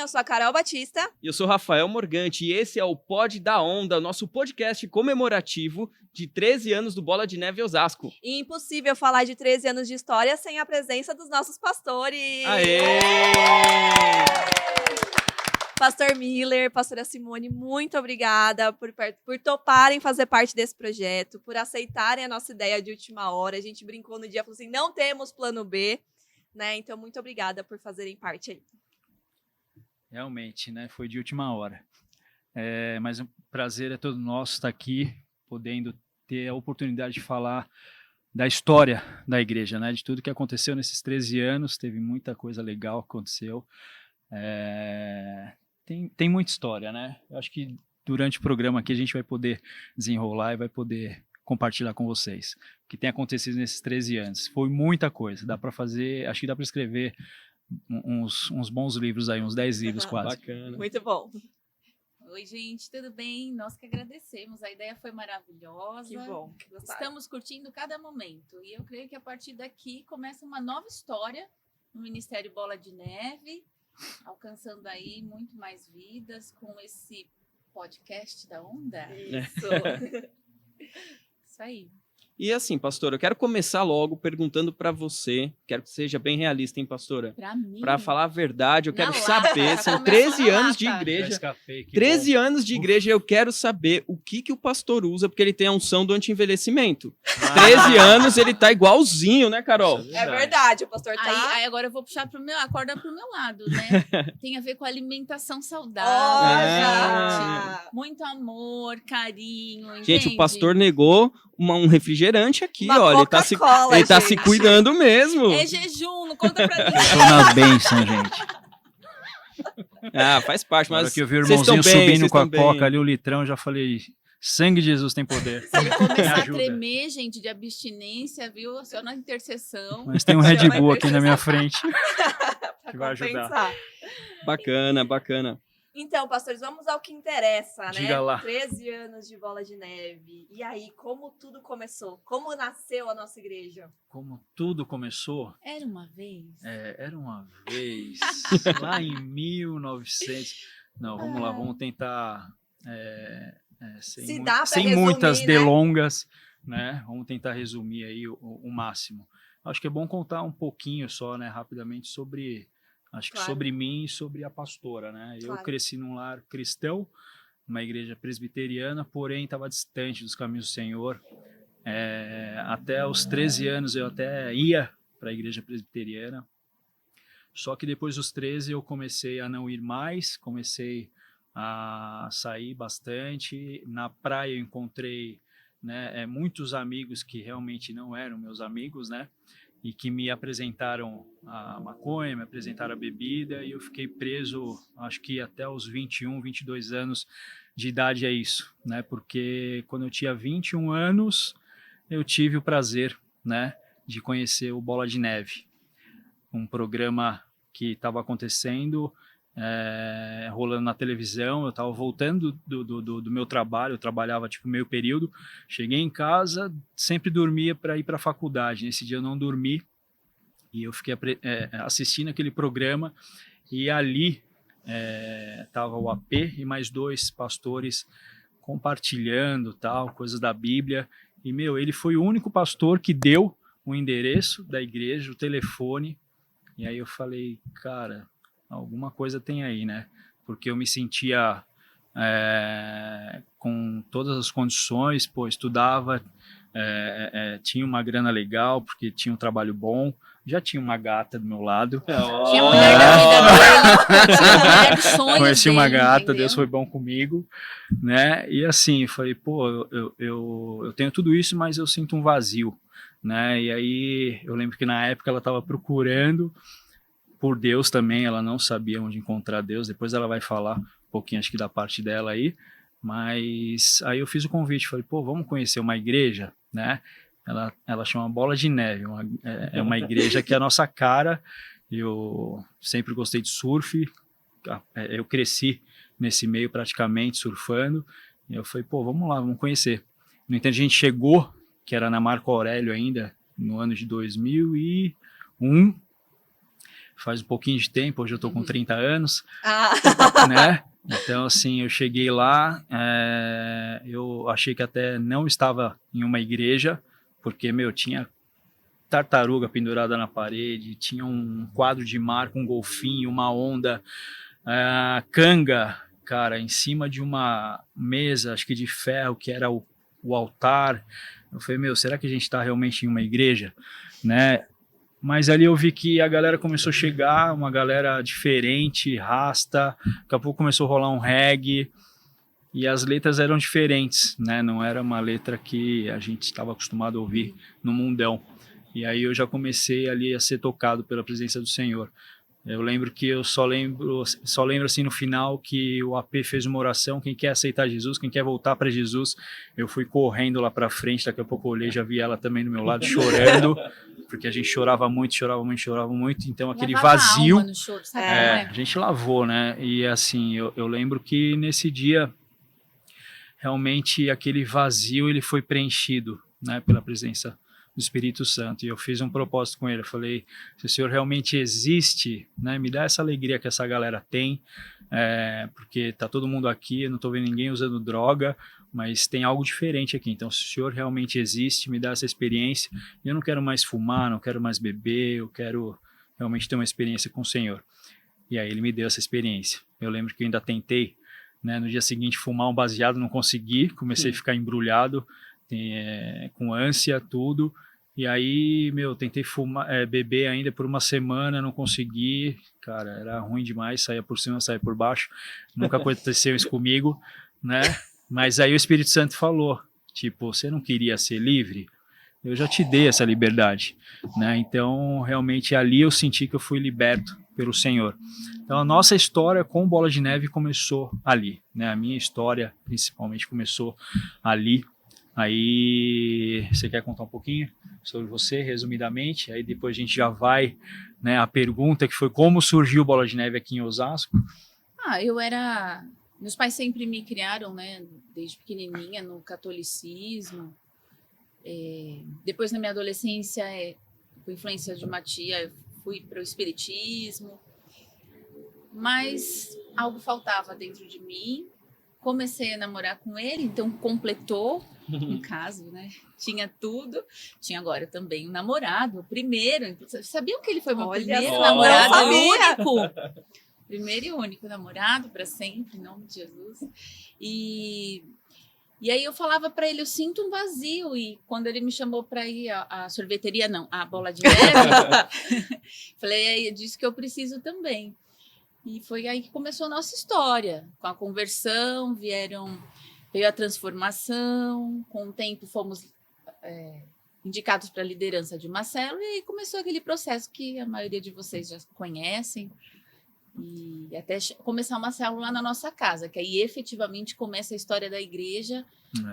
bem? Eu sou a Carol Batista. E eu sou o Rafael Morgante e esse é o Pod da Onda, nosso podcast comemorativo de 13 anos do Bola de Neve Osasco. E impossível falar de 13 anos de história sem a presença dos nossos pastores. Aê! Pastor Miller, pastora Simone, muito obrigada por toparem fazer parte desse projeto, por aceitarem a nossa ideia de última hora. A gente brincou no dia, falou assim, não temos plano B, né? Então, muito obrigada por fazerem parte aí. Realmente, né? Foi de última hora. Mas o prazer é todo nosso estar aqui, podendo ter a oportunidade de falar da história da igreja, né? De tudo que aconteceu nesses 13 anos, teve muita coisa legal que aconteceu. Tem muita história, né? Eu acho que durante o programa aqui a gente vai poder desenrolar e vai poder compartilhar com vocês o que tem acontecido nesses 13 anos. Foi muita coisa, dá para fazer, acho que dá para escrever uns bons livros aí, uns 10 livros quase. Bacana. Muito bom. Oi, gente, tudo bem? Nós que agradecemos, a ideia foi maravilhosa. Que bom. Estamos curtindo cada momento e eu creio que a partir daqui começa uma nova história no Ministério Bola de Neve, alcançando aí muito mais vidas com esse podcast da Onda. Isso. Isso aí. E assim, pastora, eu quero começar logo perguntando pra você, quero que seja bem realista, hein, pastora? Pra mim. Pra falar a verdade, eu Na quero lata, saber, já são começou 13 na anos de lata. Já igreja, escapei, que 13 bom. anos de igreja, eu quero saber o que o pastor usa, porque ele tem a unção do anti-envelhecimento. 13 anos, ele tá igualzinho, né, Carol? Isso É verdade, o pastor tá... Aí agora eu vou puxar a corda pro meu lado, né? Tem a ver com alimentação saudável. Olha! Muito amor, carinho, Gente, entende? o pastor negou um refrigerante aqui, Uma ó. Ele Coca-Cola, tá se gente. cuidando mesmo. É jejum, não conta pra Eu ninguém. tô na bênção, gente. Ah, faz parte, Na hora mas que eu vi o vocês irmãozinho estão bem, subindo vocês com a estão bem. coca ali, o litrão, já falei, sangue de Jesus tem poder. Se ele começar a ajuda. tremer, gente, de abstinência, viu? Só na intercessão. Mas tem um Chama Red Bull a aqui na minha frente. Pra que vai ajudar. compensar. Bacana, bacana. Então, pastores, vamos ao que interessa, né? Diga lá. 13 anos de Bola de Neve. E aí, como tudo começou? Como nasceu a nossa igreja? Como tudo começou, Era uma vez. era uma vez, lá em 1900... Não, vamos lá, vamos tentar... Se dá pra sem resumir, muitas né? delongas, né? Vamos tentar resumir aí o máximo. Acho que é bom contar um pouquinho só, né, rapidamente, sobre Claro. sobre mim e sobre a pastora, né? Eu Claro. cresci num lar cristão, uma igreja presbiteriana, porém estava distante dos caminhos do Senhor. Até os 13 anos eu até ia para a igreja presbiteriana, só que depois dos 13 eu comecei a não ir mais, comecei a sair bastante. Na praia eu encontrei, né, muitos amigos que realmente não eram meus amigos, né? E que me apresentaram a maconha, me apresentaram a bebida, e eu fiquei preso, acho que até os 21, 22 anos de idade é isso, né? Porque quando eu tinha 21 anos, eu tive o prazer, né, de conhecer o Bola de Neve, um programa que estava acontecendo, rolando na televisão. Eu estava voltando do meu trabalho, eu trabalhava tipo meio período, cheguei em casa, sempre dormia para ir para a faculdade. Nesse dia eu não dormi e eu fiquei assistindo aquele programa, e ali estava o AP e mais 2 pastores compartilhando tal, coisas da Bíblia, e ele foi o único pastor que deu o endereço da igreja, o telefone, e aí eu falei, cara, alguma coisa tem aí, né? Porque eu me sentia com todas as condições, estudava, tinha uma grana legal, porque tinha um trabalho bom, já tinha uma gata do meu lado. Tinha a mulher da vida dele, tinha a mulher dos sonhos Conheci dele, uma gata, entendeu? Deus foi bom comigo, né? E assim, falei, eu tenho tudo isso, mas eu sinto um vazio, né? E aí eu lembro que na época ela estava procurando por Deus também, ela não sabia onde encontrar Deus. Depois ela vai falar um pouquinho, acho que da parte dela aí, mas aí eu fiz o convite, falei, vamos conhecer uma igreja, né? Ela chama Bola de Neve, é uma igreja que é a nossa cara. Eu sempre gostei de surf, eu cresci nesse meio praticamente surfando, e eu falei, vamos lá, vamos conhecer. No entanto, a gente chegou, que era na Marco Aurélio ainda, no ano de 2001, faz um pouquinho de tempo, hoje eu tô com 30 anos, Ah, né? Então, assim, eu cheguei lá, eu achei que até não estava em uma igreja, porque, tinha tartaruga pendurada na parede, tinha um quadro de mar com um golfinho, uma onda, canga, cara, em cima de uma mesa, acho que de ferro, que era o altar. Eu falei, será que a gente está realmente em uma igreja, né? Mas ali eu vi que a galera começou a chegar, uma galera diferente, rasta, daqui a pouco começou a rolar um reggae, e as letras eram diferentes, né? Não era uma letra que a gente estava acostumado a ouvir no mundão. E aí eu já comecei ali a ser tocado pela presença do Senhor. Eu lembro que eu só lembro assim no final que o AP fez uma oração, quem quer aceitar Jesus, quem quer voltar para Jesus. Eu fui correndo lá para frente, daqui a pouco eu olhei, já vi ela também do meu lado chorando, porque a gente chorava muito, então aquele Lavava vazio, a alma no choro, sabe como é? a gente lavou, né? E assim, eu lembro que nesse dia realmente aquele vazio ele foi preenchido, né, pela presença do Espírito Santo. E eu fiz um propósito com ele. Eu falei, se o Senhor realmente existe, né, me dá essa alegria que essa galera tem, porque tá todo mundo aqui, eu não tô vendo ninguém usando droga, mas tem algo diferente aqui. Então, se o Senhor realmente existe, me dá essa experiência. E eu não quero mais fumar, não quero mais beber, eu quero realmente ter uma experiência com o Senhor. E aí ele me deu essa experiência. Eu lembro que eu ainda tentei, né, no dia seguinte fumar um baseado, não consegui, comecei a ficar embrulhado, com ânsia, tudo. E aí, tentei beber ainda por uma semana, não consegui. Cara, era ruim demais, saía por cima, saía por baixo. Nunca aconteceu isso comigo, né? Mas aí o Espírito Santo falou, tipo, você não queria ser livre? Eu já te dei essa liberdade, né? Então, realmente, ali eu senti que eu fui liberto pelo Senhor. Então, a nossa história com Bola de Neve começou ali, né? A minha história, principalmente, começou ali. Aí, você quer contar um pouquinho sobre você, resumidamente? Aí depois a gente já vai, né, a pergunta que foi como surgiu Bola de Neve aqui em Osasco. Meus pais sempre me criaram, né, desde pequenininha no catolicismo. Depois, na minha adolescência, por influência de uma tia, eu fui para o espiritismo. Mas algo faltava dentro de mim. Comecei a namorar com ele, então completou, no caso, né? Tinha tudo. Tinha agora também um namorado, o primeiro. Sabiam que ele foi meu primeiro namorado? Único. Primeiro e único namorado para sempre, em nome de Jesus. E aí eu falava para ele, eu sinto um vazio. E quando ele me chamou para ir à sorveteria, não, à Bola de Neve, falei, é disso que eu preciso também. E foi aí que começou a nossa história. Com a conversão, veio a transformação, com o tempo fomos indicados para a liderança de uma célula, e aí começou aquele processo que a maioria de vocês já conhecem, e até começar uma célula lá na nossa casa, que aí efetivamente começa a história da igreja.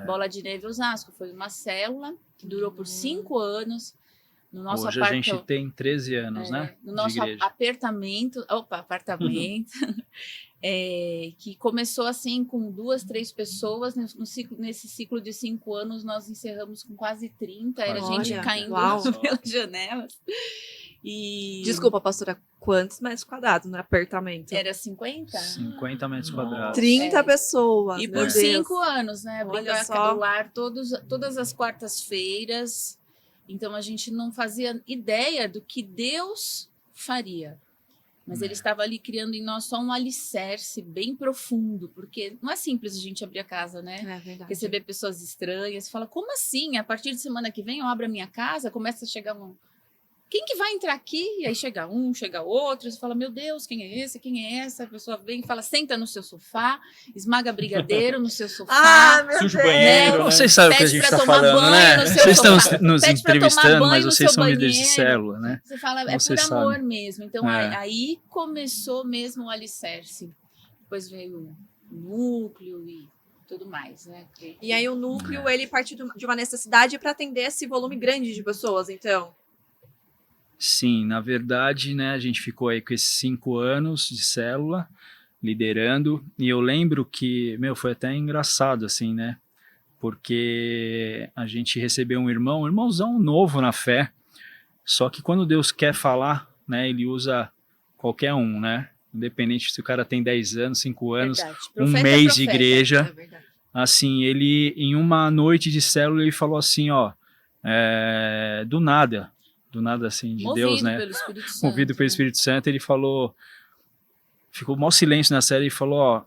Bola de Neve Osasco foi uma célula que durou por 5 anos. No nosso Hoje a gente tem 13 anos, né? No nosso apartamento, que começou assim com 2, 3 pessoas. Nesse ciclo de 5 anos, nós encerramos com quase 30. Era gente caindo pelas janelas. E... Desculpa, pastora, quantos metros quadrados no apartamento? Era 50? 50 metros quadrados. 30 pessoas. E por 5 anos, né? Olha só. Do lar todas as quartas-feiras. Então, a gente não fazia ideia do que Deus faria. Mas ele estava ali criando em nós só um alicerce bem profundo, porque não é simples a gente abrir a casa, né? É verdade. Receber pessoas estranhas. Você fala, como assim? A partir de semana que vem eu abro a minha casa, começa a chegar quem que vai entrar aqui? E aí chega um, chega outro, você fala, meu Deus, quem é esse? Quem é essa? A pessoa vem e fala, senta no seu sofá, esmaga brigadeiro no seu sofá. Meu Suja o Deus. banheiro, né? Vocês sabem o que a gente está falando, né? Vocês estão nos Pede pra tomar entrevistando, banho mas no vocês seu são líderes de banheiro. célula, né? Você fala, Vocês por amor sabem. mesmo. Então, aí começou mesmo o alicerce. Depois veio o núcleo e tudo mais, né? E aí o núcleo, ele partiu de uma necessidade para atender esse volume grande de pessoas, então. Sim, na verdade, né, a gente ficou aí com esses 5 anos de célula, liderando, e eu lembro que, foi até engraçado, assim, né, porque a gente recebeu um irmãozão novo na fé, só que quando Deus quer falar, né, ele usa qualquer um, né? Independente se o cara tem 10 anos, 5 anos, Verdade. um Profeta é mês de profeta. igreja. É verdade. Assim, ele, em uma noite de célula, ele falou assim, ó, do nada assim, de Movido Deus, né? pelo Espírito Santo. Movido pelo Espírito Santo, ele falou, ficou maior silêncio na série e falou, ó,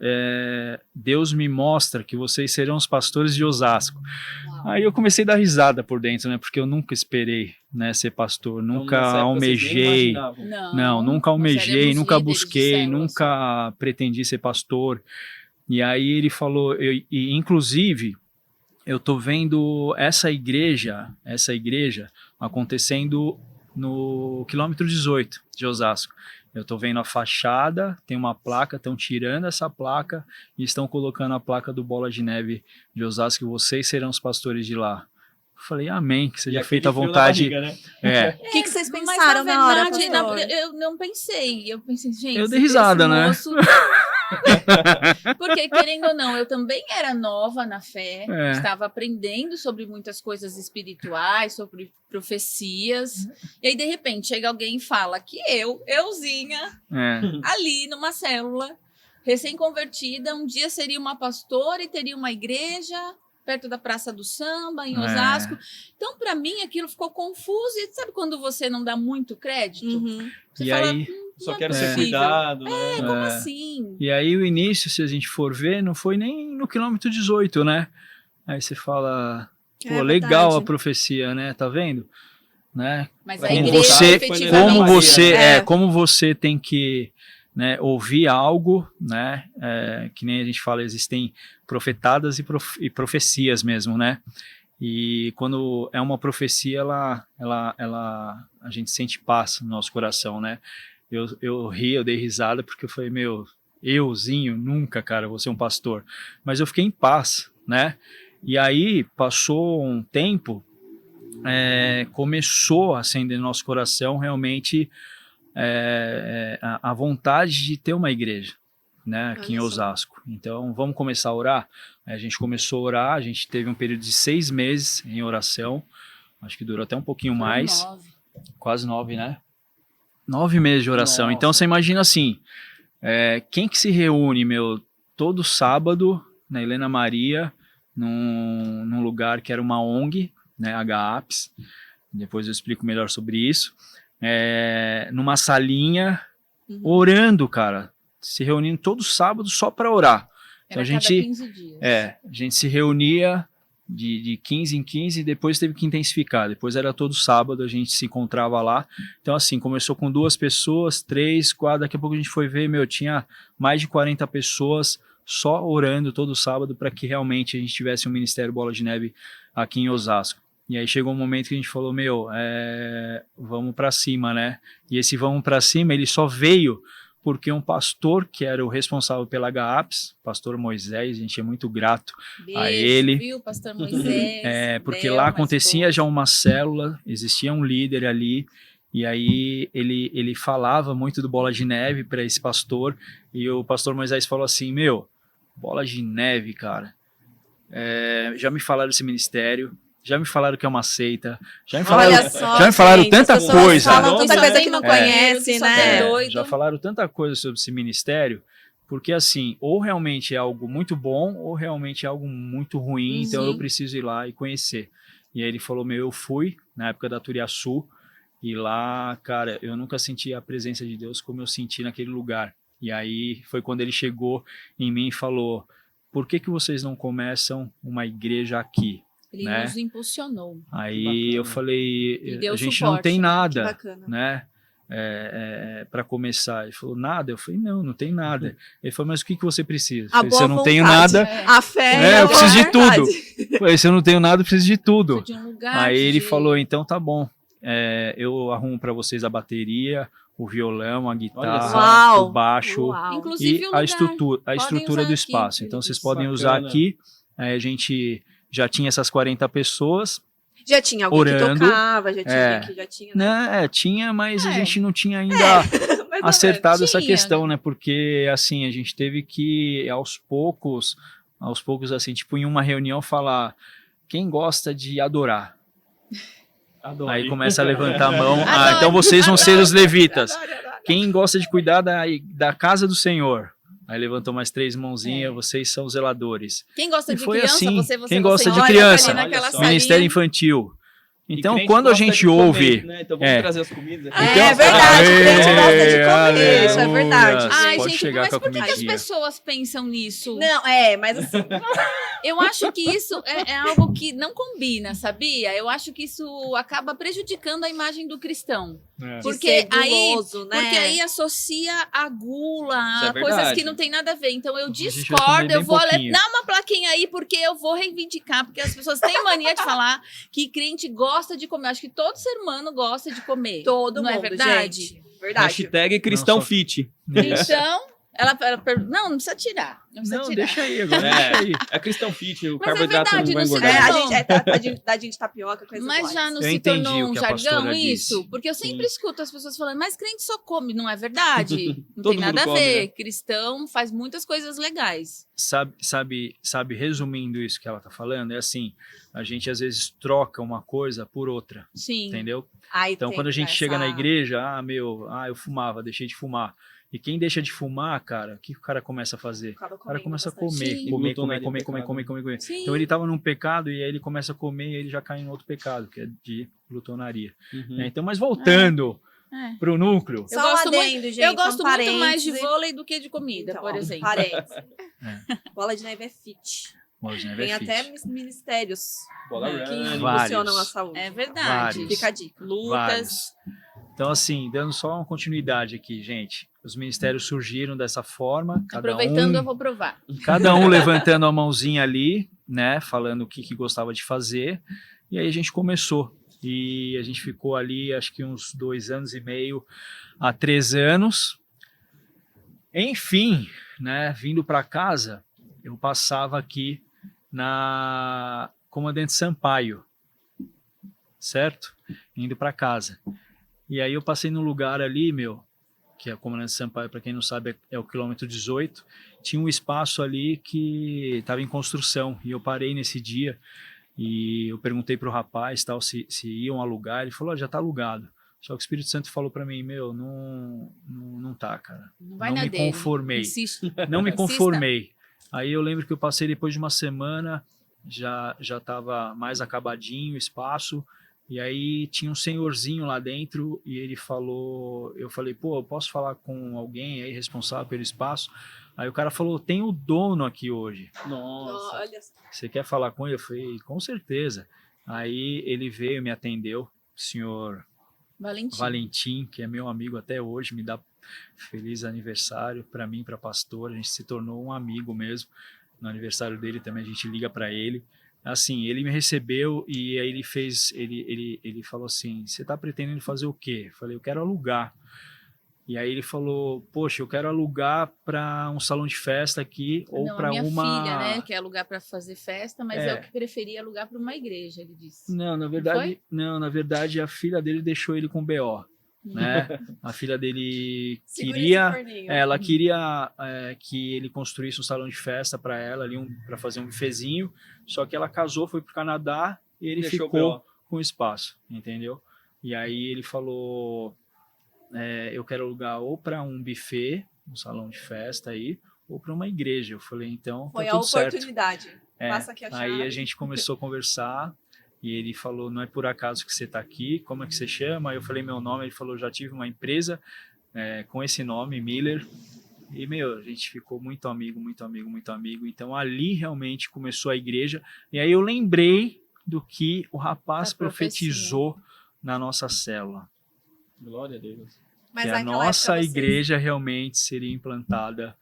Deus me mostra que vocês serão os pastores de Osasco. Uau. Aí eu comecei a dar risada por dentro, né? Porque eu nunca esperei, né, ser pastor, Então, nunca nessa época, vocês nem almejei. imaginavam. Não, nunca nós almejei, éramos nunca líderes de busquei, célula, nunca pretendi ser pastor. E aí ele falou, e inclusive, eu tô vendo essa igreja acontecendo no quilômetro 18 de Osasco. Eu tô vendo a fachada, tem uma placa, estão tirando essa placa e estão colocando a placa do Bola de Neve de Osasco, e vocês serão os pastores de lá. Eu falei, amém, que E seja aquele feita a frio na vontade. barriga, né? O que vocês Mas, pensaram na na hora, verdade, pastor? eu não pensei. Eu pensei, gente, Eu dei risada, esse né? moço- Porque, querendo ou não, eu também era nova na fé, estava aprendendo sobre muitas coisas espirituais, sobre profecias, e aí, de repente, chega alguém e fala que euzinha, ali numa célula, recém-convertida, um dia seria uma pastora e teria uma igreja perto da Praça do Samba, em Osasco. Então, para mim, aquilo ficou confuso. E sabe quando você não dá muito crédito? Uhum. Você E fala, aí, Só não quero é ser possível. cuidado, né? Como assim? E aí o início, se a gente for ver, não foi nem no quilômetro 18, né? Aí você fala, pô, É legal a verdade. profecia, né? Tá vendo? Né? Mas a Como igreja, você- efetivamente... Como você tem que, né, ouvir algo, né? Que nem a gente fala, existem profetadas e profecias mesmo, né? E quando é uma profecia, a gente sente paz no nosso coração, né? Eu ri, eu dei risada, porque eu falei, euzinho, nunca, cara, vou ser um pastor. Mas eu fiquei em paz, né? E aí, passou um tempo, começou a acender no nosso coração, realmente, a vontade de ter uma igreja, né, aqui em Olha só. Osasco. Então, vamos começar a orar? Aí a gente começou a orar, a gente teve um período de 6 meses em oração, acho que durou até um pouquinho mais, quase 9, né? 9 meses de oração. Nossa. Então, você imagina assim, quem que se reúne, todo sábado, na Helena Maria, num lugar que era uma ONG, né, HAPS, depois eu explico melhor sobre isso, numa salinha, orando, cara, se reunindo todo sábado só para orar. Então Era a gente, cada 15 dias. a gente se reunia de 15 em 15 e depois teve que intensificar. Depois era todo sábado, a gente se encontrava lá. Então assim, começou com 2 pessoas, 3, 4, daqui a pouco a gente foi ver, tinha mais de 40 pessoas só orando todo sábado para que realmente a gente tivesse um Ministério Bola de Neve aqui em Osasco. E aí chegou um momento que a gente falou, vamos para cima, né? E esse vamos para cima, ele só veio porque um pastor que era o responsável pela HAPS, pastor Moisés, a gente é muito grato Beijo, a ele. viu, pastor Moisés? Porque Delma, lá acontecia esposa. já uma célula, existia um líder ali, e aí ele falava muito do Bola de Neve para esse pastor, e o pastor Moisés falou assim, Bola de Neve, cara, já me falaram desse ministério, já me falaram que é uma seita, já me falaram, Olha só, já me falaram gente, tanta as pessoas coisa. falam tanta Nossa, coisa que não conhece, só né? tem doido. Já falaram tanta coisa sobre esse ministério, porque assim, ou realmente é algo muito bom, ou realmente é algo muito ruim, então eu preciso ir lá e conhecer. E aí ele falou, eu fui, na época da Turiaçu, e lá, cara, eu nunca senti a presença de Deus como eu senti naquele lugar. E aí foi quando ele chegou em mim e falou, por que vocês não começam uma igreja aqui? Ele né? nos impulsionou. Aí eu falei, E deu a gente suporte, não tem Que nada, bacana. né? Para começar. Ele falou, nada? Eu falei, não tem nada. Ele falou, mas o que você precisa? Eu A falei, boa se eu não tenho vontade. nada, A fé eu a preciso de vontade. tudo. Eu falei, se eu não tenho nada, eu preciso de tudo. De um lugar Aí ele de- falou, então tá bom, eu arrumo para vocês a bateria, o violão, a Olha guitarra, só. Uau. o baixo Uau. Inclusive e o a lugar. estrutura usar do aqui, espaço. Então vocês queridos. podem Bacana. usar aqui. Aí a gente já tinha essas 40 pessoas, Já tinha alguém Orando. que tocava, já tinha alguém que já tinha, né? né? Tinha, mas a É. gente não tinha ainda Mais ou acertado essa Tinha, questão, né? né? Porque assim, a gente teve que aos poucos assim, tipo em uma reunião falar quem gosta de adorar. Adoro. Aí começa a levantar a mão. Adoro, Então vocês vão ser os levitas. menos. Quem gosta de cuidar da casa do Senhor? Aí levantou mais 3 mãozinhas, vocês são zeladores. Quem gosta E de foi criança, assim, você quem gosta de olha, criança, tá ali naquela olha só. salinha. Ministério Infantil. E Então, crente quando a gosta gente de comer, ouve... né? Então vamos trazer as comidas aqui. É Então- verdade, o crente gosta de comer, Aleluia. isso é verdade. Ai, Pode gente, chegar mas com a por que as comidinha. pessoas pensam nisso? Não, mas assim, Eu acho que isso é algo que não combina, sabia? Eu acho que isso acaba prejudicando a imagem do cristão. É. Porque de ser guloso, né? Porque aí associa a gula, Isso é a coisas verdade. que não tem nada a ver. Então eu gente vai comer discordo, bem eu vou pouquinho. dar uma plaquinha aí porque eu vou reivindicar, porque as pessoas têm mania de falar que crente gosta de comer. Eu acho que todo ser humano gosta de comer. todo não mundo, é verdade? gente. Verdade. Hashtag cristão Não, só- fit. Então, ela não precisa tirar. Não precisa Não, tirar. deixa aí agora, deixa aí. É cristão fit, o Mas é carboidrato verdade, não vai não se engordar. A Não. gente, tadinho de tapioca, coisa Mas boa. já não Eu se entendi tornou o um que a jargão pastora isso? disse. Porque eu sempre escuto as pessoas falando, mas crente só come, não é verdade? Não Todo tem nada a mundo come, ver. né? Cristão faz muitas coisas legais. Sabe, resumindo isso que ela tá falando, é assim, a gente às vezes troca uma coisa por outra, Sim. entendeu? Aí Então, tem quando a gente essa- chega na igreja, eu fumava, deixei de fumar. E quem deixa de fumar, cara, o que o cara começa a fazer? Acaba O cara comendo começa a bastante. comer, Sim. comer, Glutonaria comer, é comer, pecado, comer, né? comer, comer. Sim. Então ele estava num pecado e aí ele começa a comer e ele já cai em outro pecado, que é de glutonaria. Uhum. Né? Então, mas voltando É. pro núcleo, Só Eu um gosto adendo, gente. eu gosto um muito mais de parêntese. vôlei do que de comida, Então, por ó, exemplo. Parêntese. É. Bola de neve é fit. hoje, né, Tem Verfit? até ministérios Bola É, que running. Vários. impulsionam a saúde. É verdade. Vários. Fica a dica. Lutas. Vários. Então, assim, dando só uma continuidade aqui, gente. Os ministérios surgiram dessa forma, Aproveitando, eu vou provar. cada um levantando a mãozinha ali, né, falando o que gostava de fazer, e aí a gente começou. E a gente ficou ali, acho que uns 2 anos e meio a 3 anos. Enfim, né, vindo para casa, eu passava aqui na Comandante Sampaio, certo? Indo para casa. E aí eu passei num lugar ali, que é a Comandante Sampaio, para quem não sabe, é o quilômetro 18, tinha um espaço ali que estava em construção, e eu parei nesse dia, e eu perguntei para o rapaz tal, se iam alugar, ele falou, já está alugado. Só que o Espírito Santo falou para mim, não tá, cara. Não vai Não na me dele. conformei. Insiste. Não me Insista. conformei. Aí eu lembro que eu passei depois de uma semana, já estava mais acabadinho o espaço, e aí tinha um senhorzinho lá dentro e ele falou, eu falei, pô, eu posso falar com alguém aí responsável pelo espaço? Aí o cara falou, tem o dono aqui hoje, Nossa. Olha só. você quer falar com ele? Eu falei, com certeza. Aí ele veio, me atendeu, o senhor Valentim. Valentim, que é meu amigo até hoje, me dá feliz aniversário para mim, para pastor, a gente se tornou um amigo mesmo. No aniversário dele também a gente liga para ele. Assim, ele me recebeu e aí ele falou assim, você tá pretendendo fazer o quê? Eu falei, eu quero alugar. E aí ele falou, poxa, eu quero alugar para um salão de festa aqui ou Não, a para minha uma... filha, né, quer alugar para fazer festa, mas É. eu que preferia alugar para uma igreja, ele disse. Não, na verdade a filha dele deixou ele com BO, né? A filha dele Segura queria, esse forninho. ela queria que ele construísse um salão de festa para ela ali, para fazer um bifezinho, só que ela casou, foi pro Canadá e ele Deixou ficou BO. com espaço, entendeu? E aí ele falou, eu quero alugar ou para um buffet, um salão de festa aí, ou para uma igreja. Eu falei, então Foi tá a tudo certo. oportunidade. Passa aqui a chave. Aí a gente começou a conversar e ele falou, não é por acaso que você está aqui, como é que você chama? Aí eu falei meu nome, ele falou, já tive uma empresa com esse nome, Miller. E, a gente ficou muito amigo, muito amigo, muito amigo. Então ali realmente começou a igreja. E aí eu lembrei do que o rapaz Da profecia. profetizou na nossa célula. Glória a Deus. Mas que a naquela nossa época vocês- igreja realmente seria implantada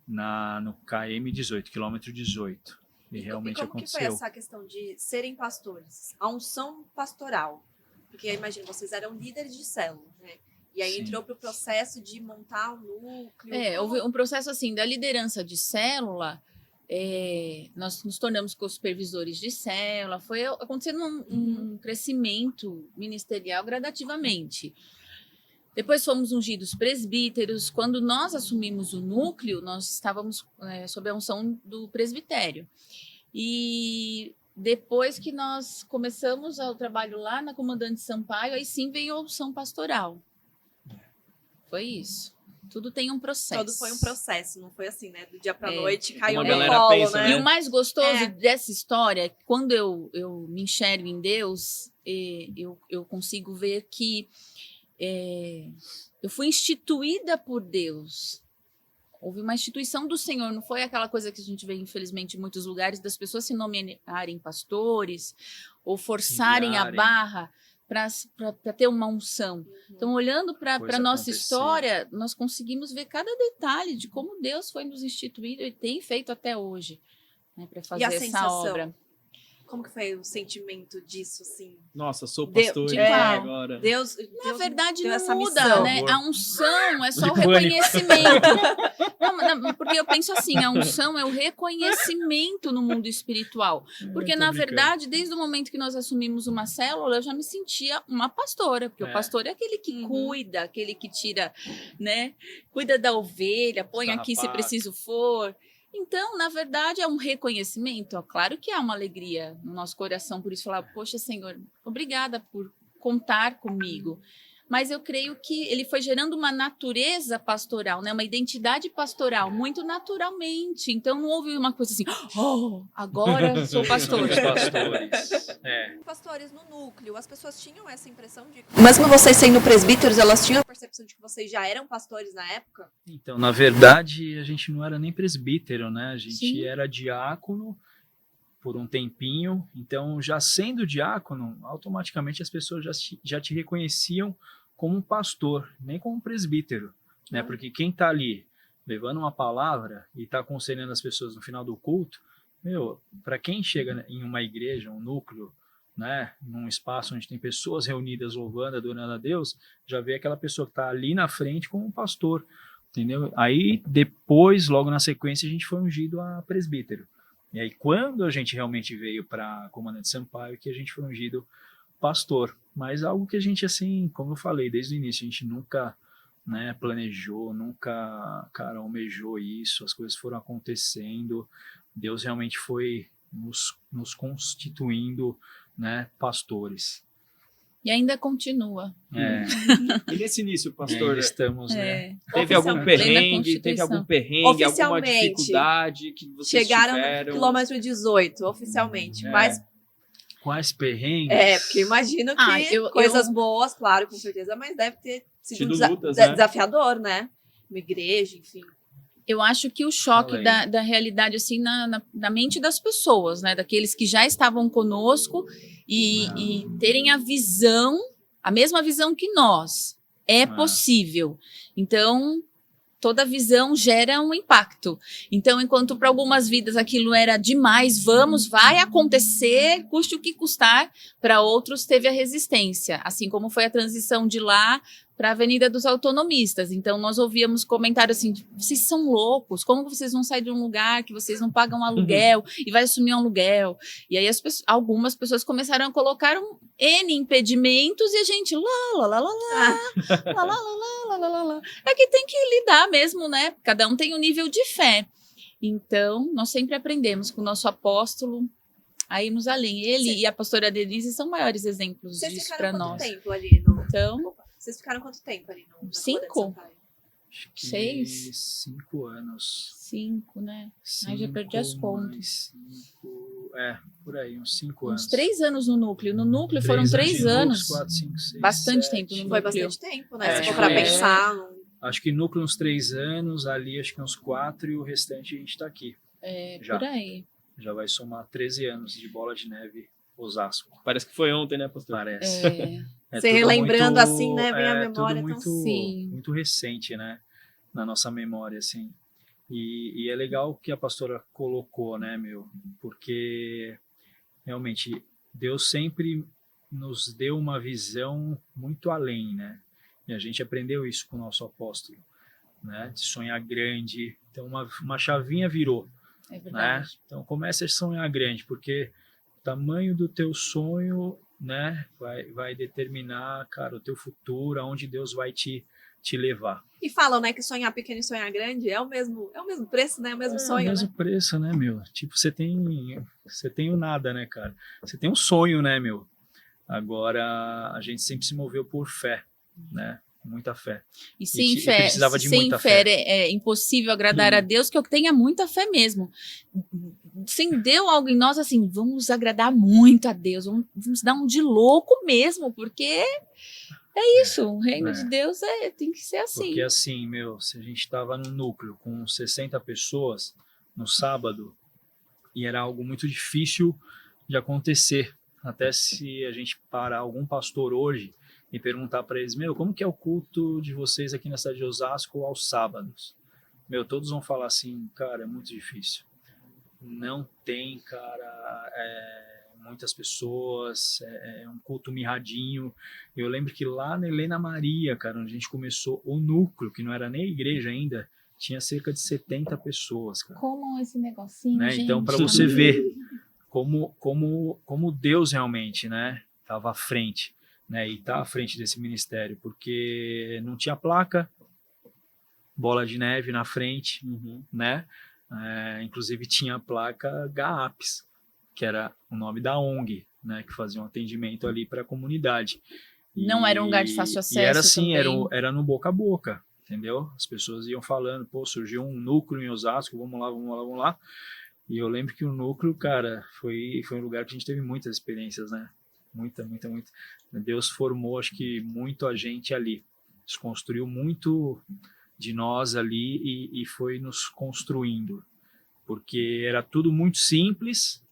no KM 18, quilômetro 18. E realmente como que foi aconteceu. essa questão de serem pastores? A unção pastoral. Porque imagina, vocês eram líderes de célula, né? E aí Sim. entrou para o processo de montar o núcleo. Houve um processo assim, da liderança de célula, nós nos tornamos co-supervisores de célula, foi acontecendo um crescimento ministerial gradativamente. Depois fomos ungidos presbíteros. Quando nós assumimos o núcleo, nós estávamos sob a unção do presbitério. E depois que nós começamos o trabalho lá na Comandante Sampaio, aí sim veio a unção pastoral. Foi isso. Tudo tem um processo. Todo foi um processo, não foi assim, né? Do dia pra noite Como caiu a no galera colo, pensa, né? E o mais gostoso É. dessa história, é que quando eu me enxergo em Deus, eu consigo ver que eu fui instituída por Deus. Houve uma instituição do Senhor, não foi aquela coisa que a gente vê, infelizmente, em muitos lugares, das pessoas se nomearem pastores ou forçarem a Enviarem. barra para ter uma unção. Então, olhando para a Coisa nossa acontecer. história, nós conseguimos ver cada detalhe de como Deus foi nos instituído e tem feito até hoje, né, para fazer E a essa sensação? obra. Como que foi o sentimento disso, assim? Nossa, sou Deu- pastor de então, qual? agora. Deus Na verdade, deu não essa muda, missão. né? A unção é só o De pânico. reconhecimento. Não, porque eu penso assim, a unção é o reconhecimento no mundo espiritual. Porque, Tô na brincando. verdade, desde o momento que nós assumimos uma célula, eu já me sentia uma pastora. Porque o pastor é aquele que Uhum. cuida, aquele que tira, né? Cuida da ovelha, põe aqui se Carrapato. preciso for. Então, na verdade, é um reconhecimento. Ó, claro que há uma alegria no nosso coração por isso. Falar, poxa, Senhor, obrigada por contar comigo. Mas eu creio que ele foi gerando uma natureza pastoral, né? Uma identidade pastoral, muito naturalmente. Então, não houve uma coisa assim, oh, agora sou pastor. Os pastores. Pastores no núcleo, as pessoas tinham essa impressão de... Mesmo vocês sendo presbíteros, elas tinham a percepção de que vocês já eram pastores na época? Então, na verdade, a gente não era nem presbítero, né? A gente Sim. era diácono por um tempinho. Então, já sendo diácono, automaticamente as pessoas já te reconheciam como um pastor, nem como um presbítero, né? Porque quem está ali levando uma palavra e está aconselhando as pessoas no final do culto, para quem chega em uma igreja, um núcleo, né, num espaço onde tem pessoas reunidas louvando, adorando a Deus, já vê aquela pessoa que está ali na frente como um pastor, entendeu? Aí depois, logo na sequência, a gente foi ungido a presbítero. E aí quando a gente realmente veio para Comandante Sampaio, que a gente foi ungido pastor. Mas algo que a gente, assim, como eu falei desde o início, a gente nunca, né, planejou, nunca, cara, almejou isso, as coisas foram acontecendo, Deus realmente foi nos constituindo, né, pastores. E ainda continua. E nesse início, E pastor, ainda estamos, né? teve algum Oficialmente. perrengue, teve algum perrengue, alguma Oficialmente. dificuldade que vocês Chegaram tiveram? no quilômetro 18, oficialmente. Mas, Quais perrengues? porque imagino que coisas boas, claro, com certeza, mas deve ter sido Tido lutas, né? desafiador, né? Uma igreja, enfim. Eu acho que o choque Fala da realidade, assim, na mente das pessoas, né? Daqueles que já estavam conosco e terem a mesma visão que nós. É possível. Então, toda visão gera um impacto. Então, enquanto para algumas vidas aquilo era demais, vai acontecer, custe o que custar, para outros teve a resistência. Assim como foi a transição de lá para a Avenida dos Autonomistas. Então, nós ouvíamos comentários assim, vocês são loucos, como vocês vão sair de um lugar que vocês não pagam aluguel e vai assumir um aluguel? E aí algumas pessoas começaram a colocar N impedimentos e a gente é que tem que lidar mesmo, né? Cada um tem um nível de fé. Então, nós sempre aprendemos com o nosso apóstolo a irmos além. Ele e a pastora Denise são maiores exemplos Vocês disso ficaram para quanto nós. tempo ali no... Então, Vocês ficaram quanto tempo ali no... na 5? Comandante Sampaio? Acho que 6? 5 anos. 5, né? Ai, já perdi as contas. 5, por aí, uns 5 Uns anos. 3 anos no núcleo. No núcleo foram 3 de anos. 4, 5, 6, Bastante 7. tempo no Foi núcleo. bastante tempo, né? Se É, for pra foi. pensar... Acho que núcleo uns 3 anos, ali acho que uns 4 e o restante a gente tá aqui. Já. Por aí. Já vai somar 13 anos de Bola de Neve Osasco. Parece que foi ontem, né, pastor? Parece. Você tudo relembrando muito- assim, né, vem a é memória, tudo então, muito, sim. muito recente, né? Na nossa memória, assim. E é legal o que a pastora colocou, né, porque realmente Deus sempre nos deu uma visão muito além, né? E a gente aprendeu isso com o nosso apóstolo, né? De sonhar grande. Então uma chavinha virou, É né? verdade. Então comece a sonhar grande, porque o tamanho do teu sonho, né, vai determinar, cara, o teu futuro, aonde Deus vai te levar. E falam, né, que sonhar pequeno e sonhar grande é o mesmo preço, né? É o mesmo É sonho, o mesmo né? preço, né, Tipo, você tem o nada, né, cara? Você tem um sonho, né, Agora, a gente sempre se moveu por fé, né? Muita fé. E sem que fé, precisava de sem muita fé fé. é impossível agradar a Deus, que eu tenha muita fé mesmo. Acendeu algo em nós assim, vamos agradar muito a Deus, vamos dar um de louco mesmo, porque é isso, o reino de Deus tem que ser assim. Porque assim, se a gente estava no núcleo com 60 pessoas no sábado, e era algo muito difícil de acontecer, até se a gente parar algum pastor hoje e perguntar para eles, como que é o culto de vocês aqui na cidade de Osasco aos sábados? Todos vão falar assim, cara, é muito difícil. Não tem, cara, muitas pessoas, é um culto mirradinho. Eu lembro que lá na Helena Maria, cara, onde a gente começou o núcleo, que não era nem igreja ainda, tinha cerca de 70 pessoas, cara. Como esse negocinho, gente. Então, para você ver como Deus realmente, né, estava à frente, né, e está à frente desse ministério, porque não tinha placa, bola de neve na frente, né, inclusive tinha a placa GAAPS, que era o nome da ONG, né, que fazia um atendimento ali para a comunidade. Não era um lugar de fácil acesso. E era assim, era no boca a boca, entendeu? As pessoas iam falando, surgiu um núcleo em Osasco, vamos lá. E eu lembro que o núcleo, cara, foi um lugar que a gente teve muitas experiências, né? Muita. Deus formou, acho que, muito a gente ali. Desconstruiu muito de nós ali e foi nos construindo. Porque era tudo muito simples,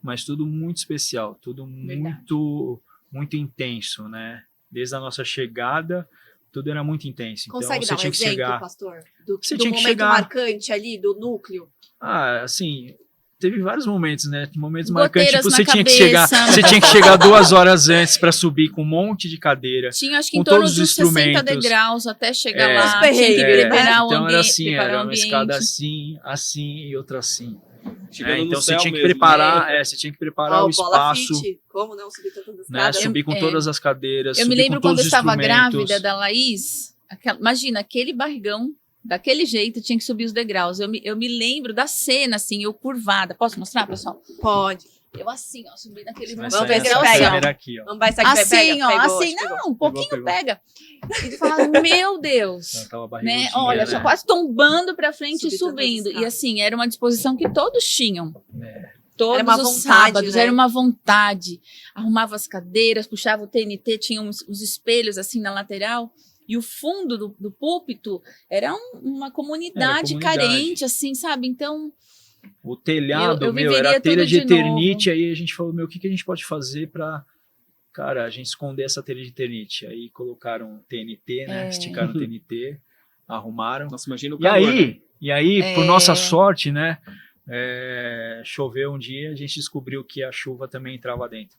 mas tudo muito especial, tudo muito intenso, né? Desde a nossa chegada, tudo era muito intenso. Consegue então, dar um exemplo, pastor? Do momento marcante ali, do núcleo? Assim, teve vários momentos, né? Momentos Goteiras marcantes, tipo, na você cabeça. tinha que chegar 2 horas antes para subir com um monte de cadeira. Tinha, acho que com em torno todos os dos 60 instrumentos. degraus até chegar Os lá. perrengues, Tinha que preparar o então ambiente. era assim, preparar era o uma ambiente. escada assim e outra assim. Então você tinha que mesmo, preparar, você tinha que preparar o espaço, Fit. Como não subir tantas né? escadas? Subir com todas as cadeiras, Eu me subir lembro com quando todos eu os estava instrumentos. grávida da Laís, imagina, aquele barrigão, daquele jeito, tinha que subir os degraus. Eu me lembro da cena, assim, eu curvada. Posso mostrar, pessoal? Pode. Eu assim, ó, subi naquele Vai Vamos sair ver se essa pega. câmera aqui, ó. Vamos ver se aqui assim, pega. ó, Pegou, assim, pegou. não, um pouquinho Pegou. pega. E tu fala, meu Deus. Ela tava Né? barrigudinha, Olha, né? só quase tombando pra frente Subir e subindo. tantas E assim, era uma disposição que todos tinham. Todos Era uma os vontade, sábados, né? era uma vontade. Arrumava as cadeiras, puxava o TNT, tinha uns espelhos assim na lateral. E o fundo do púlpito era uma comunidade carente, assim, sabe? Então, O telhado, eu viveria era telha tudo de de eternite, aí a gente falou, o que a gente pode fazer pra, cara, a gente esconder essa telha de eternite? Aí colocaram TNT, né? Esticaram o TNT, arrumaram. Nossa, imagina o calor. E aí, por nossa sorte, né? Choveu um dia, a gente descobriu que a chuva também entrava dentro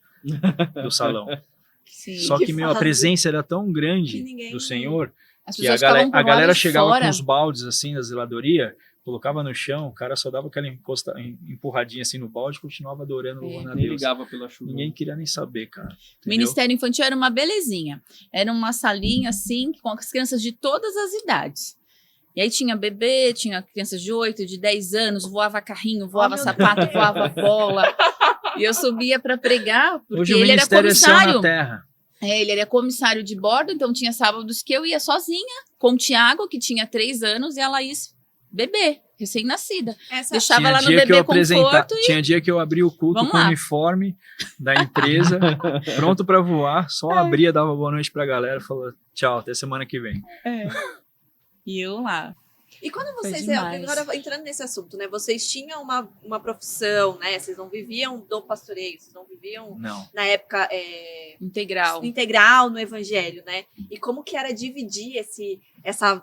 do salão. sim. Só que, a fase. presença era tão grande Que ninguém- do Senhor, As que pessoas a ficavam com o galera lado chegava fora. com os baldes assim da zeladoria, colocava no chão, o cara só dava aquela empurradinha assim no balde e continuava adorando, louvando a Nem Deus. ligava pela chuva. Ninguém queria nem saber, cara. O Entendeu? Ministério Infantil era uma belezinha. Era uma salinha, assim, com as crianças de todas as idades. E aí tinha bebê, tinha crianças de 8, de 10 anos, voava carrinho, voava meu sapato, voava bola. E eu subia para pregar, porque Hoje o ele era ministério é céu comissário. na terra. Ele era comissário de bordo, então tinha sábados que eu ia sozinha, com o Tiago, que tinha 3 anos, e a Laís, bebê, recém-nascida. Deixava Tinha lá no dia que eu bebê apresentava, conforto e tinha dia que eu abria o culto Vamos com o lá. uniforme da empresa, pronto pra voar, só abria, dava boa noite pra galera, falou tchau, até semana que vem. e eu lá. E quando Foi vocês, demais. agora entrando nesse assunto, né? Vocês tinham uma profissão, né? Vocês não viviam do pastoreio, vocês não viviam, Não. na época, Integral. integral no evangelho, né? E como que era dividir essa,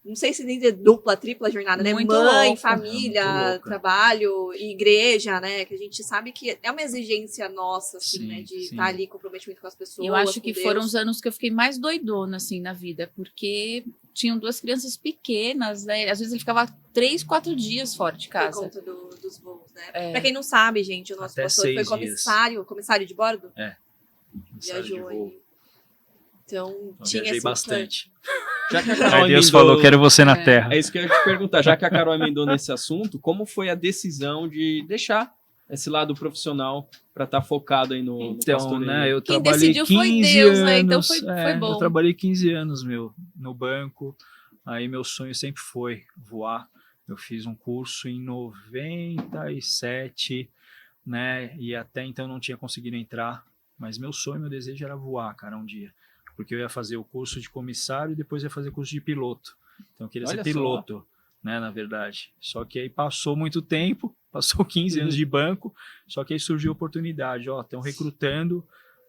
não sei se nem dizer dupla, tripla jornada, né? Muito Mãe, louco. família, Muito louco. trabalho e igreja, né? Que a gente sabe que é uma exigência nossa, assim, Sim, né? De sim. estar ali, comprometimento com as pessoas. Eu acho com que Deus. foram os anos que eu fiquei mais doidona, assim, na vida, porque tinham 2 crianças pequenas, né? Às vezes ele ficava 3, 4 dias fora de Por casa. conta dos voos, né? É. Pra quem não sabe, gente, o nosso Até pastor foi 6 comissário de bordo? Mensagem de Viajou voo. aí. Então, Eu tinha viajei esse bastante. Já que a Carol Aí Deus emendou- falou, quero você na terra. É isso que eu ia te perguntar. Já que a Carol emendou nesse assunto, como foi a decisão de deixar esse lado profissional para estar focado aí no Então, pastoreio? né, eu Quem trabalhei decidiu foi 15 Deus, anos, né? Então foi bom. Eu trabalhei 15 anos, no banco. Aí meu sonho sempre foi voar. Eu fiz um curso em 97, né? E até então não tinha conseguido entrar. Mas meu sonho, meu desejo era voar, cara, um dia. Porque eu ia fazer o curso de comissário e depois ia fazer curso de piloto. Então eu queria ser Olha piloto, né, na verdade. Só que aí passou muito tempo, passou 15 anos de banco, só que aí surgiu a oportunidade, estão recrutando,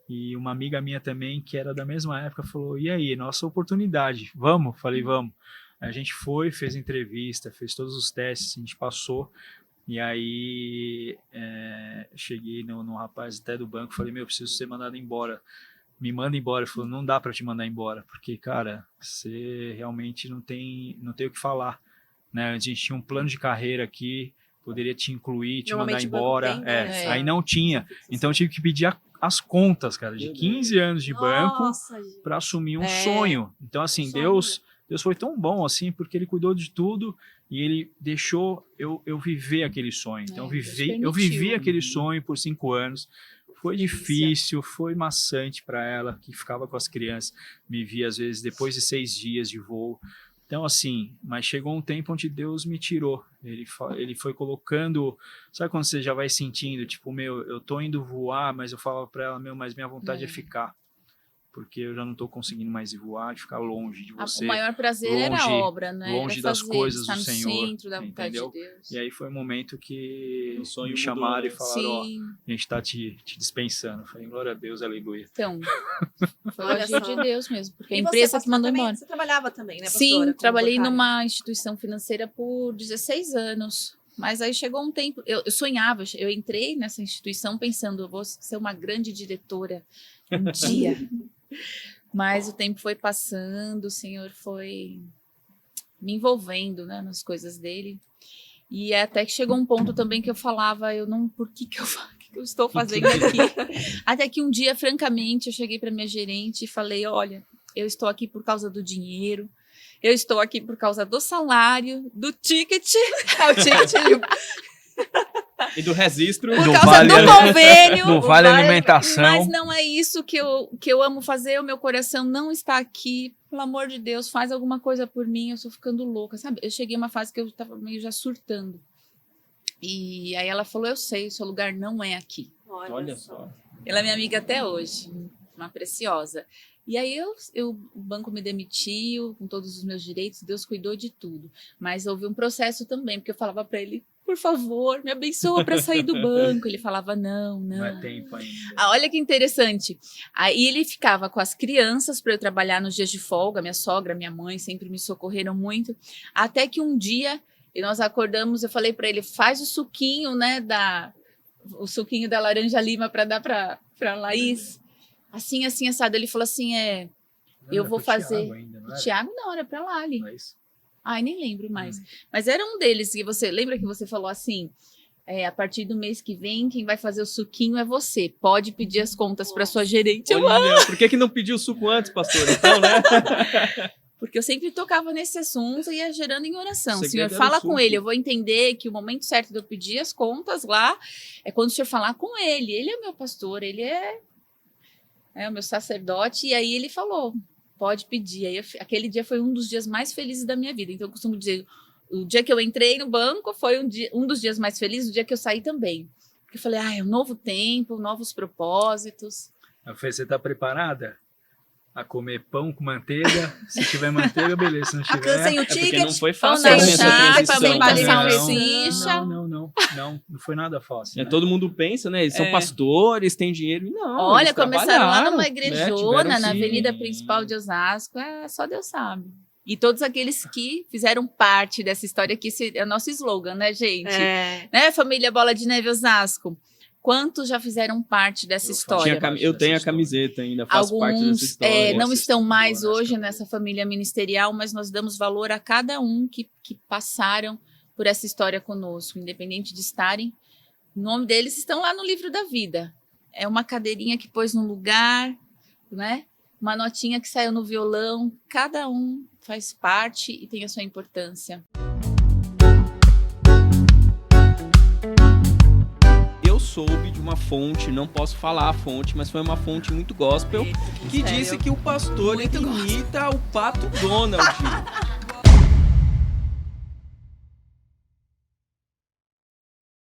e uma amiga minha também, que era da mesma época, falou, e aí, nossa oportunidade, vamos? Falei, vamos. Aí a gente foi, fez entrevista, fez todos os testes, a gente passou, e aí cheguei no rapaz até do banco, falei, preciso ser mandado embora. Me manda embora. Ele falou, não dá para te mandar embora, porque, cara, você realmente não tem o que falar, né? A gente tinha um plano de carreira aqui, poderia te incluir, te mandar embora. Tem, né? Aí não tinha. Então eu tive que pedir as contas, cara, de 15 anos de banco para assumir um sonho. Então, assim, Deus foi tão bom, assim, porque ele cuidou de tudo e ele deixou eu viver aquele sonho. Então, eu vivi aquele sonho por 5 anos. Foi difícil, foi maçante para ela, que ficava com as crianças, me via às vezes depois de 6 dias de voo. Então, assim, mas chegou um tempo onde Deus me tirou. Ele foi colocando, sabe quando você já vai sentindo, tipo, eu tô indo voar, mas eu falo para ela, mas minha vontade é ficar. Porque eu já não estou conseguindo mais ir voar, de ficar longe de você. O maior prazer era a obra, né? Longe das coisas do Senhor. No centro da vontade de Deus. E aí foi um momento que O sonho me chamaram mudou, e falaram, a gente está te dispensando. Eu falei, glória a Deus, aleluia. Então, foi o agir de Deus mesmo, porque a E empresa você, que mandou também, embora. Você trabalhava também, né, pastora? Sim, trabalhei bancária? numa instituição financeira por 16 anos. Mas aí chegou um tempo, eu sonhava, eu entrei nessa instituição pensando, eu vou ser uma grande diretora um dia. Mas o tempo foi passando, o Senhor foi me envolvendo, né, nas coisas dele. E até que chegou um ponto também que eu falava, por que eu estou fazendo aqui? Até que um dia, francamente, eu cheguei para minha gerente e falei, olha, eu estou aqui por causa do dinheiro, eu estou aqui por causa do salário, do ticket, E do registro. por causa do convênio. Do vale alimentação. Mas não é isso que eu amo fazer, o meu coração não está aqui. Pelo amor de Deus, faz alguma coisa por mim, eu estou ficando louca, sabe? Eu cheguei a uma fase que eu estava meio já surtando. E aí ela falou, eu sei, o seu lugar não é aqui. Olha só. Ela é minha amiga até hoje, uma preciosa. E aí o banco me demitiu com todos os meus direitos, Deus cuidou de tudo. Mas houve um processo também, porque eu falava para ele, por favor, me abençoa para sair do banco. Ele falava, não. Não é tempo ainda. Olha que interessante. Aí ele ficava com as crianças para eu trabalhar nos dias de folga. Minha sogra, minha mãe sempre me socorreram muito. Até que um dia nós acordamos, eu falei para ele, faz o suquinho, né, o suquinho da laranja lima para dar para Laís. Assim, assado. Ele falou assim, eu vou fazer. O Tiago não, era para Lali. Ai, nem lembro mais. Mas era um deles. E você lembra que você falou assim, a partir do mês que vem, quem vai fazer o suquinho é você. Pode pedir as contas para sua gerente. Olha, por que não pediu o suco antes, pastor? Então, né? Porque eu sempre tocava nesse assunto e ia gerando em oração. O Senhor era fala o com suco. ele, eu vou entender que o momento certo de eu pedir as contas lá é quando o Senhor falar com ele. Ele é meu pastor, ele é o meu sacerdote. E aí ele falou, pode pedir. Aí aquele dia foi um dos dias mais felizes da minha vida. Então eu costumo dizer, o dia que eu entrei no banco foi um dos dias mais felizes, o dia que eu saí também. Porque eu falei, é um novo tempo, novos propósitos. Você está preparada a comer pão com manteiga? Se tiver manteiga, beleza. Se não tiver... Sem o Porque ticket, não foi Pão fácil na também essa chapa, transição. bem né? salsicha. Não foi nada fácil. né? Todo mundo pensa, né? Eles são pastores, têm dinheiro. Não, Olha, eles começaram lá trabalharam, numa né? igrejona, Tiveram, na sim. avenida principal de Osasco, só Deus sabe. E todos aqueles que fizeram parte dessa história, que esse é o nosso slogan, né, gente? Né, família Bola de Neve Osasco? Quantos já fizeram parte dessa história? Eu tenho a camiseta ainda, faço parte dessa história. Não estão mais hoje nessa família ministerial, mas nós damos valor a cada um que passaram por essa história conosco, independente de estarem. O nome deles estão lá no livro da vida. É uma cadeirinha que pôs no lugar, né? Uma notinha que saiu no violão. Cada um faz parte e tem a sua importância. Eu soube de uma fonte, não posso falar a fonte, mas foi uma fonte muito gospel, que Sério? disse que o pastor Muito imita o Pato Donald.